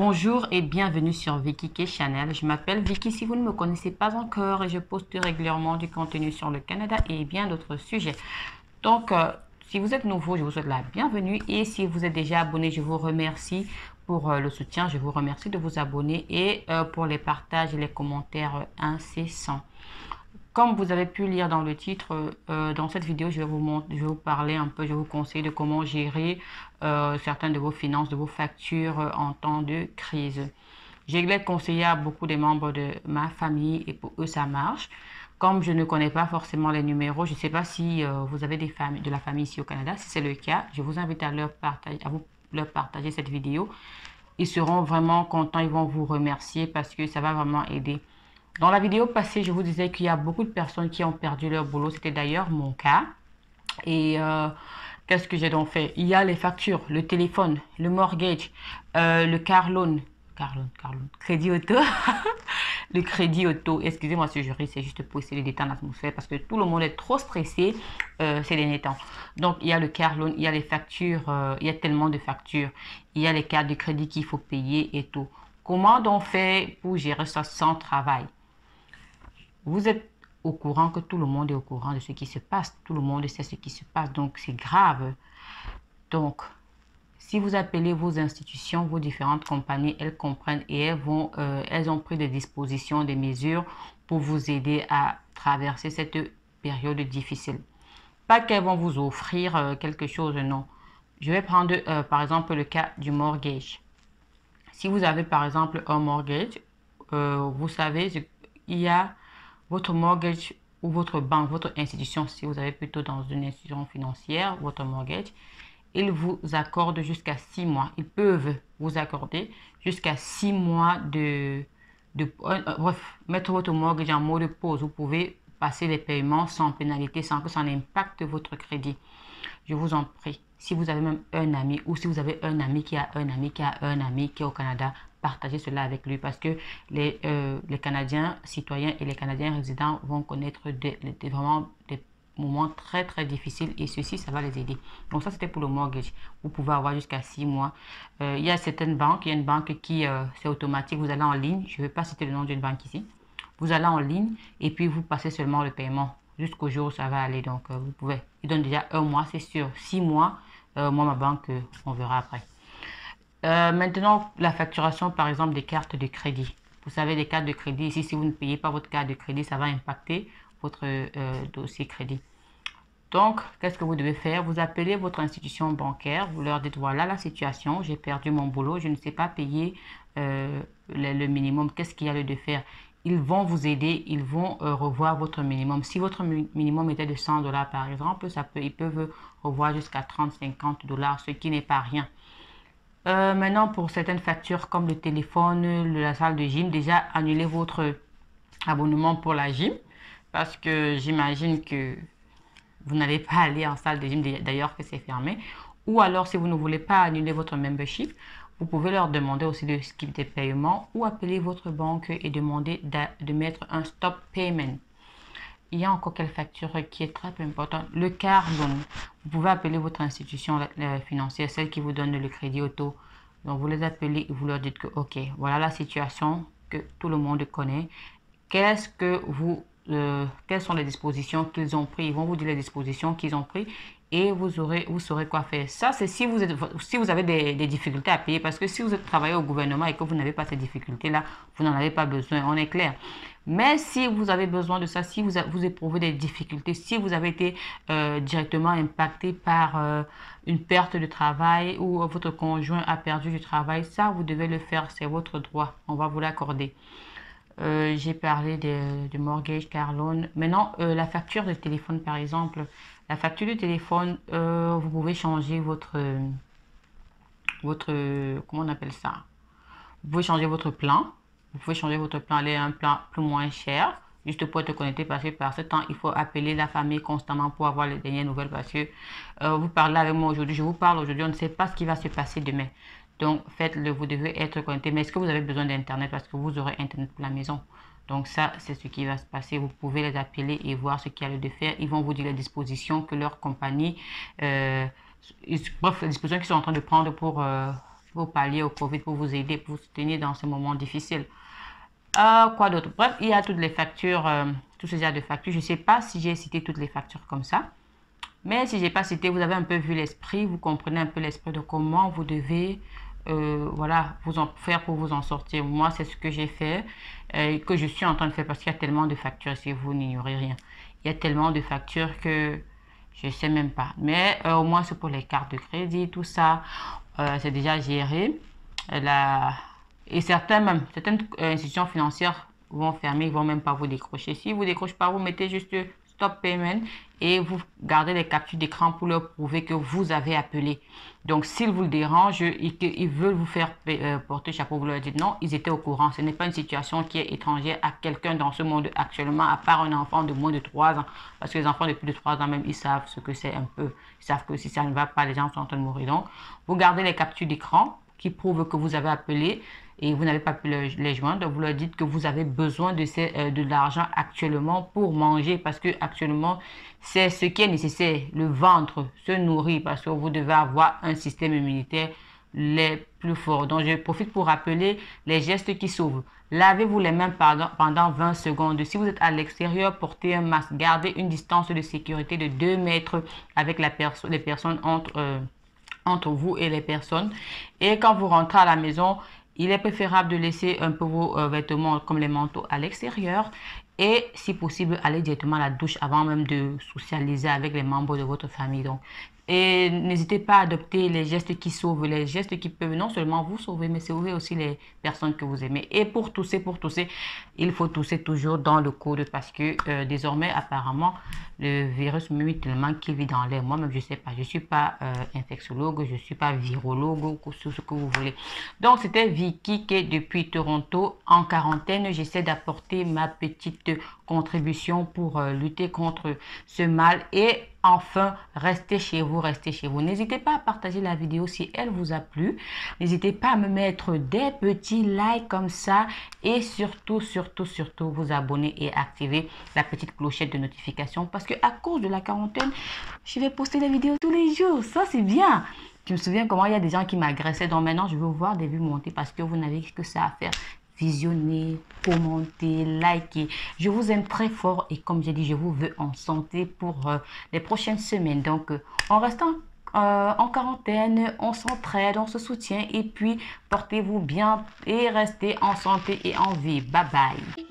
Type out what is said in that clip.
Bonjour et bienvenue sur Vicky K Channel. Je m'appelle Vicky si vous ne me connaissez pas encore et je poste régulièrement du contenu sur le Canada et bien d'autres sujets. Donc, si vous êtes nouveau, je vous souhaite la bienvenue et si vous êtes déjà abonné, je vous remercie pour le soutien. Je vous remercie de vous abonner et pour les partages et les commentaires incessants. Comme vous avez pu lire dans le titre, dans cette vidéo, je vais vous parler un peu, je vais vous conseiller de comment gérer certaines de vos finances, de vos factures en temps de crise. Je l'ai conseillé à beaucoup de membres de ma famille et pour eux, ça marche. Comme je ne connais pas forcément les numéros, je ne sais pas si vous avez de la famille ici au Canada. Si c'est le cas, je vous invite à leur partager cette vidéo. Ils seront vraiment contents, ils vont vous remercier parce que ça va vraiment aider. Dans la vidéo passée, je vous disais qu'il y a beaucoup de personnes qui ont perdu leur boulot. C'était d'ailleurs mon cas. Et qu'est-ce que j'ai donc fait? Il y a les factures, le téléphone, le mortgage, le car loan, crédit auto, le crédit auto. Excusez-moi si je ris, c'est juste pour essayer de détendre l'atmosphère parce que tout le monde est trop stressé ces derniers temps. Donc, il y a le car loan, il y a les factures, il y a tellement de factures. Il y a les cartes de crédit qu'il faut payer et tout. Comment donc faire pour gérer ça sans travail? Vous êtes au courant que tout le monde est au courant de ce qui se passe. Tout le monde sait ce qui se passe. Donc, c'est grave. Donc, si vous appelez vos institutions, vos différentes compagnies, elles comprennent et elles ont pris des dispositions, des mesures pour vous aider à traverser cette période difficile. Pas qu'elles vont vous offrir quelque chose, non. Je vais prendre par exemple le cas du mortgage. Si vous avez par exemple un mortgage, vous savez, il y a votre mortgage ou votre banque, votre institution, si vous avez plutôt dans une institution financière, votre mortgage, ils vous accordent jusqu'à 6 mois. Ils peuvent vous accorder jusqu'à 6 mois bref, mettre votre mortgage en mode pause. Vous pouvez passer les paiements sans pénalité, sans que ça n'impacte votre crédit. Je vous en prie, si vous avez même un ami ou si vous avez un ami qui a un ami qui a un ami qui est au Canada, partagez cela avec lui parce que les Canadiens citoyens et les Canadiens résidents vont connaître vraiment des moments très très difficiles et ceci, ça va les aider. Donc ça, c'était pour le mortgage. Vous pouvez avoir jusqu'à 6 mois. Il y a certaines banques, il y a une banque qui, c'est automatique, vous allez en ligne. Je ne vais pas citer le nom d'une banque ici. Vous allez en ligne et puis vous passez seulement le paiement jusqu'au jour où ça va aller. Donc, vous pouvez. Il donne déjà un mois, c'est sûr. 6 mois, moi, ma banque, on verra après. Maintenant, la facturation, par exemple, des cartes de crédit. Vous savez, les cartes de crédit, ici, si vous ne payez pas votre carte de crédit, ça va impacter votre dossier crédit. Donc, qu'est-ce que vous devez faire? Vous appelez votre institution bancaire, vous leur dites, voilà la situation, j'ai perdu mon boulot, je ne sais pas payer le minimum, qu'est-ce qu'il y a lieu de faire? Ils vont vous aider, ils vont revoir votre minimum. Si votre minimum était de 100 $, par exemple, ils peuvent revoir jusqu'à 30-50 $, ce qui n'est pas rien. Maintenant, pour certaines factures comme le téléphone, la salle de gym, déjà annulez votre abonnement pour la gym parce que j'imagine que vous n'allez pas aller en salle de gym, d'ailleurs que c'est fermé. Ou alors, si vous ne voulez pas annuler votre membership, vous pouvez leur demander aussi de skip des paiements ou appeler votre banque et demander de mettre un stop payment. Il y a encore quelle facture qui est très importante? Le car loan. Vous pouvez appeler votre institution financière, celle qui vous donne le crédit auto. Donc, vous les appelez et vous leur dites que, OK, voilà la situation que tout le monde connaît. Quelles sont les dispositions qu'ils ont prises? Ils vont vous dire les dispositions qu'ils ont prises et vous saurez quoi faire. Ça, c'est si vous avez des difficultés à payer. Parce que si vous travaillez au gouvernement et que vous n'avez pas ces difficultés-là, vous n'en avez pas besoin, on est clair. Mais si vous avez besoin de ça, si vous éprouvez des difficultés, si vous avez été directement impacté par une perte de travail ou votre conjoint a perdu du travail, ça, vous devez le faire, c'est votre droit, on va vous l'accorder. J'ai parlé de mortgage, car loan. Maintenant, la facture de téléphone, par exemple. La facture de téléphone, vous pouvez changer comment on appelle ça? Vous pouvez changer votre plan. Vous pouvez changer votre plan, aller à un plan plus moins cher, juste pour être connecté parce que par ce temps, il faut appeler la famille constamment pour avoir les dernières nouvelles parce que vous parlez avec moi aujourd'hui, je vous parle aujourd'hui, on ne sait pas ce qui va se passer demain. Donc, faites-le, vous devez être connecté. Mais est-ce que vous avez besoin d'Internet parce que vous aurez Internet pour la maison? Donc, ça, c'est ce qui va se passer. Vous pouvez les appeler et voir ce qu'il y a lieu de faire. Ils vont vous dire les dispositions que leur compagnie, bref, les dispositions qu'ils sont en train de prendre pour pour pallier au Covid, pour vous aider, pour vous soutenir dans ce moment difficile. Quoi d'autre? Bref, il y a toutes les factures, tous ces genres de factures. Je ne sais pas si j'ai cité toutes les factures comme ça. Mais si je n'ai pas cité, vous avez un peu vu l'esprit, vous comprenez un peu l'esprit de comment vous devez voilà, vous en faire pour vous en sortir. Moi, c'est ce que j'ai fait, que je suis en train de faire parce qu'il y a tellement de factures si vous n'ignorez rien. Il y a tellement de factures que je ne sais même pas. Mais au moins, c'est pour les cartes de crédit, tout ça, c'est déjà géré. Et certaines institutions financières vont fermer, ils ne vont même pas vous décrocher. Si vous ne décrochez pas, vous mettez juste stop payment et vous gardez les captures d'écran pour leur prouver que vous avez appelé. Donc, s'ils vous le dérangent et qu'ils veulent vous faire porter chapeau, vous leur dites non, ils étaient au courant. Ce n'est pas une situation qui est étrangère à quelqu'un dans ce monde actuellement, à part un enfant de moins de 3 ans. Parce que les enfants de plus de 3 ans, même, ils savent ce que c'est un peu. Ils savent que si ça ne va pas, les gens sont en train de mourir. Donc, vous gardez les captures d'écran qui prouvent que vous avez appelé et vous n'avez pas pu les joindre. Vous leur dites que vous avez besoin de l'argent actuellement pour manger parce que actuellement c'est ce qui est nécessaire. Le ventre se nourrit parce que vous devez avoir un système immunitaire les plus fort. Donc je profite pour rappeler les gestes qui sauvent. Lavez-vous les mains pendant 20 secondes. Si vous êtes à l'extérieur, portez un masque. Gardez une distance de sécurité de 2 mètres avec les personnes entre vous et les personnes. Et quand vous rentrez à la maison, il est préférable de laisser un peu vos vêtements comme les manteaux à l'extérieur et si possible aller directement à la douche avant même de socialiser avec les membres de votre famille. Donc, et n'hésitez pas à adopter les gestes qui sauvent, les gestes qui peuvent non seulement vous sauver, mais sauver aussi les personnes que vous aimez. Et pour tousser, il faut tousser toujours dans le coude parce que désormais, apparemment, le virus mute tellement qu'il vit dans l'air. Moi-même, je ne sais pas. Je ne suis pas infectiologue, je ne suis pas virologue ou tout ce que vous voulez. Donc, c'était Vicky qui est depuis Toronto en quarantaine. J'essaie d'apporter ma petite contribution pour lutter contre ce mal et enfin, restez chez vous, restez chez vous. N'hésitez pas à partager la vidéo si elle vous a plu. N'hésitez pas à me mettre des petits likes comme ça. Et surtout, vous abonner et activer la petite clochette de notification. Parce que à cause de la quarantaine, je vais poster des vidéos tous les jours. Ça, c'est bien. Je me souviens comment il y a des gens qui m'agressaient. Donc maintenant, je veux voir des vues monter parce que vous n'avez que ça à faire. Visionner, commenter, liker. Je vous aime très fort et comme j'ai dit, je vous veux en santé pour les prochaines semaines. Donc, en restant en quarantaine, on s'entraide, on se soutient et puis portez-vous bien et restez en santé et en vie. Bye bye.